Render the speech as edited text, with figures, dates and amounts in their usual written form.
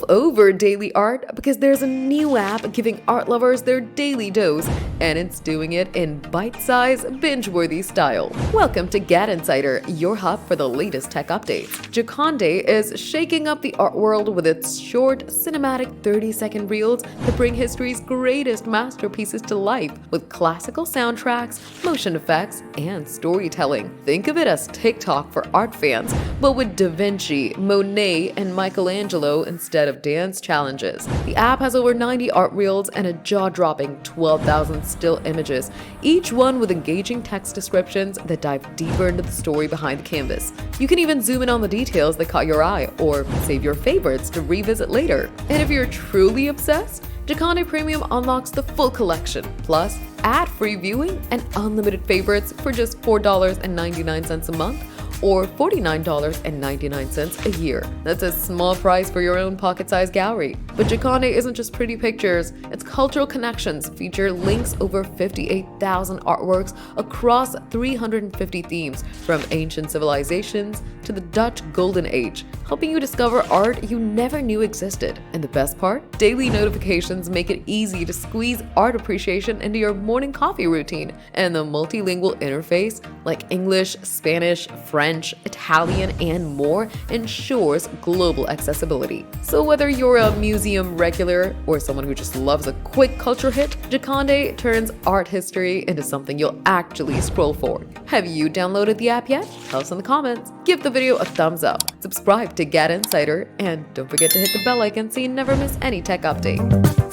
over daily art because there's a new app giving art lovers their daily dose, and it's doing it in bite-sized, binge-worthy style. Welcome to GadInsider, your hub for the latest tech updates. Joconde is shaking up the art world with its short, cinematic 30-second reels that bring history's greatest masterpieces to life with classical soundtracks, motion effects, and storytelling. Think of it as TikTok for art fans, but with Da Vinci, Monet, and Michelangelo instead of dance challenges. The app has over 90 art reels and a jaw-dropping 12,000 still images, each one with engaging text descriptions that dive deeper into the story behind the canvas. You can even zoom in on the details that caught your eye or save your favorites to revisit later. And if you're truly obsessed, Joconde Premium unlocks the full collection, plus ad-free viewing and unlimited favorites for just $4.99 a month or $49.99 a year. That's a small price for your own pocket-sized gallery. But Joconde isn't just pretty pictures, its cultural connections feature links over 58,000 artworks across 350 themes, from ancient civilizations to the Dutch Golden Age, helping you discover art you never knew existed. And the best part? Daily notifications make it easy to squeeze art appreciation into your morning coffee routine, and the multilingual interface, like English, Spanish, French, Italian, and more, ensures global accessibility. So whether you're a museum regular or someone who just loves a quick culture hit, Joconde turns art history into something you'll actually scroll for. Have you downloaded the app yet? Tell us in the comments. Give the video a thumbs up, subscribe to GadInsider, and don't forget to hit the bell icon so you never miss any tech update.